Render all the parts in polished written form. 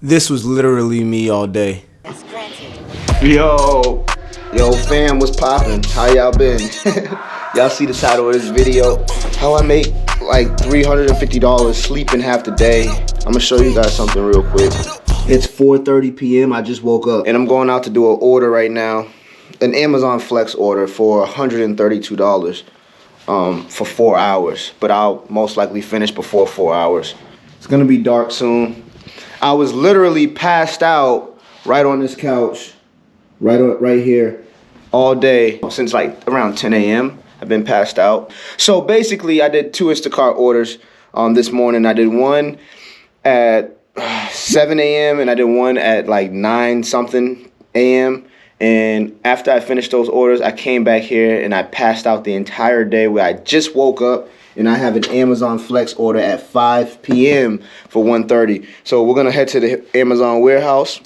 This was literally me all day. Yo, fam, what's poppin'? How y'all been? Y'all see the title of this video? How I make like $350 sleeping half the day. I'm gonna show you guys something real quick. It's 4:30 p.m. I just woke up and I'm going out to do an order right now. An Amazon Flex order for $132 for 4 hours. But I'll most likely finish before 4 hours. It's gonna be dark soon. I was literally passed out right on this couch. Right here, all day since like around 10 a.m. I've been passed out. So basically, I did 2 Instacart orders this morning. I did one at 7 a.m. and I did one at like 9 something a.m. And after I finished those orders, I came back here and I passed out the entire day where I just woke up and I have an Amazon Flex order at 5 p.m. for $130. So we're gonna head to the Amazon warehouse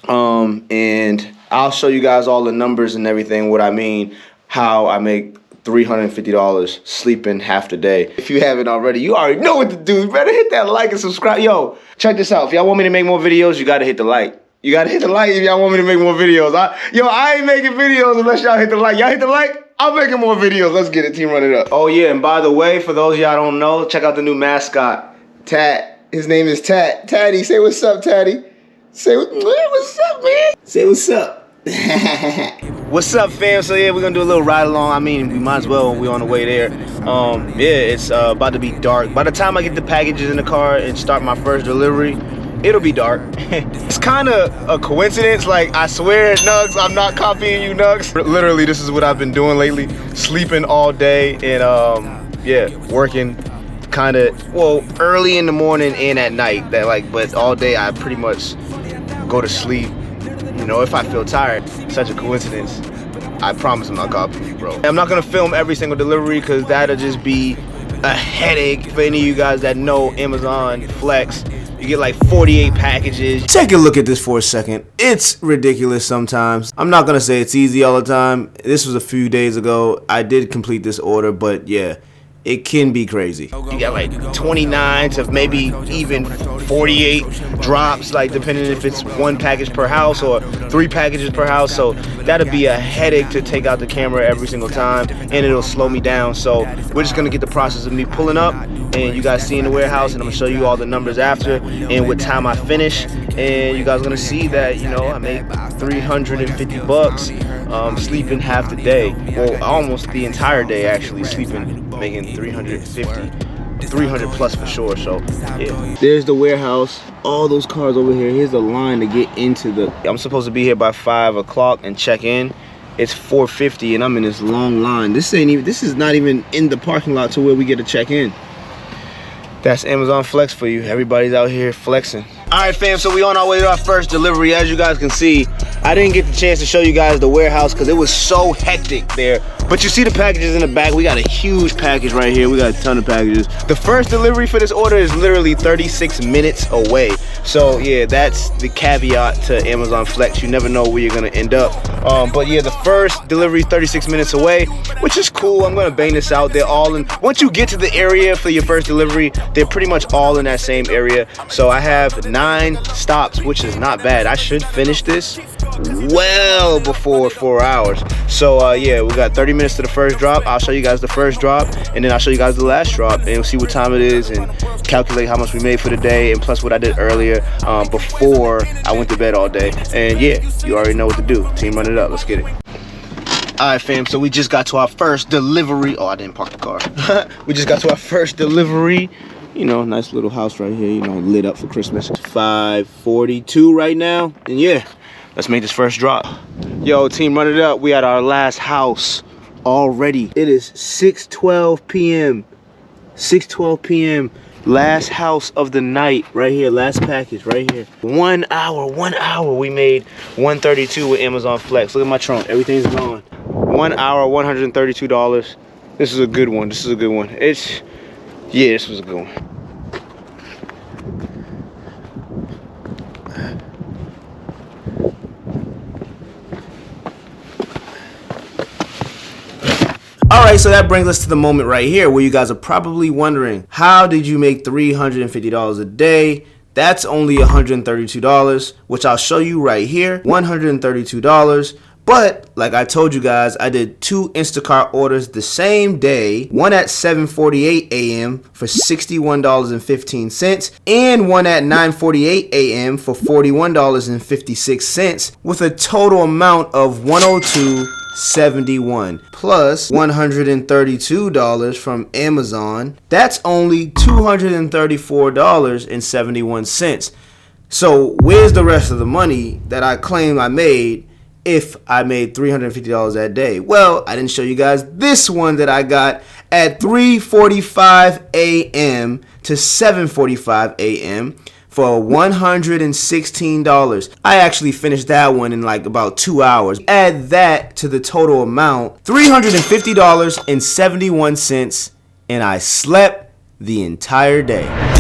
and I'll show you guys all the numbers and everything, what I mean, how I make $350 sleeping half the day. If you haven't already, you already know what to do. You better hit that like and subscribe. Yo, check this out. If y'all want me to make more videos, you gotta hit the like. You gotta hit the like if y'all want me to make more videos. I ain't making videos unless y'all hit the like. Y'all hit the like, I'm making more videos. Let's get it, team, run it up. Oh yeah, and by the way, for those y'all don't know, check out the new mascot, Tat. His name is Tat. Tatty, say what's up, Tatty. Say what's up, man. Say what's up. What's up, fam? So yeah, we're gonna do a little ride along. I mean, we might as well when we're on the way there. Yeah, it's about to be dark. By the time I get the packages in the car and start my first delivery, it'll be dark. It's kind of a coincidence. Like, I swear, Nugs, I'm not copying you, Nugs. Literally, this is what I've been doing lately. Sleeping all day and yeah, working kind of, well, early in the morning and at night. But all day I pretty much go to sleep. You know, if I feel tired. Such a coincidence. I promise I'm not copying you, bro. I'm not gonna film every single delivery because that'll just be a headache for any of you guys that know Amazon Flex. You get like 48 packages. Take a look at this for a second. It's ridiculous sometimes. I'm not gonna say it's easy all the time. This was a few days ago. I did complete this order, but yeah, it can be crazy. You got like 29 to maybe even 48 drops, like depending if it's 1 package per house or 3 packages per house. So that'll be a headache to take out the camera every single time, and it'll slow me down. So we're just gonna get the process of me pulling up and you guys see in the warehouse, and I'm gonna show you all the numbers after and what time I finish, and you guys are gonna see that, you know, I make $350 sleeping half the day. Well, almost the entire day actually sleeping, making 300 plus for sure. So yeah, there's the warehouse, all those cars over here. Here's the line to get into the, I'm supposed to be here by 5 o'clock and check in. It's 4:50 and I'm in this long line. This is not even in the parking lot to where we get to check in. That's Amazon Flex for you. Everybody's out here flexing. All right, fam, so we on our way to our first delivery. As you guys can see, I didn't get the chance to show you guys the warehouse because it was so hectic there. But you see the packages in the back. We got a huge package right here. We got a ton of packages. The first delivery for this order is literally 36 minutes away. So yeah, that's the caveat to Amazon Flex. You never know where you're gonna end up. But yeah, the first delivery is 36 minutes away, which is cool. I'm gonna bang this out. They're all in, once you get to the area for your first delivery, they're pretty much all in that same area. So I have 9 stops, which is not bad. I should finish this well before 4 hours. So yeah, we got 30 minutes to the first drop. I'll show you guys the first drop, and then I'll show you guys the last drop, and we'll see what time it is and calculate how much we made for the day, and plus what I did earlier before I went to bed all day. And yeah, you already know what to do. Team, run it up. Let's get it. All right, fam, so we just got to our first delivery. Oh, I didn't park the car. We just got to our first delivery. You know, nice little house right here, you know, lit up for Christmas. 5:42 right now, and yeah, let's make this first drop. Yo, team, run it up. We at our last house already. It is 6:12 p.m. 6:12 p.m. Last house of the night right here. Last package right here. 1 hour. We made $132 with Amazon Flex. Look at my trunk. Everything's gone. 1 hour, $132. This is a good one. This is a good one. Yeah, this was a good one. Alright, so that brings us to the moment right here where you guys are probably wondering, how did you make $350 a day? That's only $132, which I'll show you right here. $132. But like I told you guys, I did 2 Instacart orders the same day. One at 7:48 a.m. for $61.15 and one at 9:48 a.m. for $41.56 with a total amount of $102.71 plus $132 from Amazon. That's only $234.71. So where's the rest of the money that I claim I made if I made $350 that day? Well, I didn't show you guys this one that I got at 3:45 a.m. to 7:45 a.m. for $116. I actually finished that one in like about 2 hours. Add that to the total amount, $350.71, and I slept the entire day.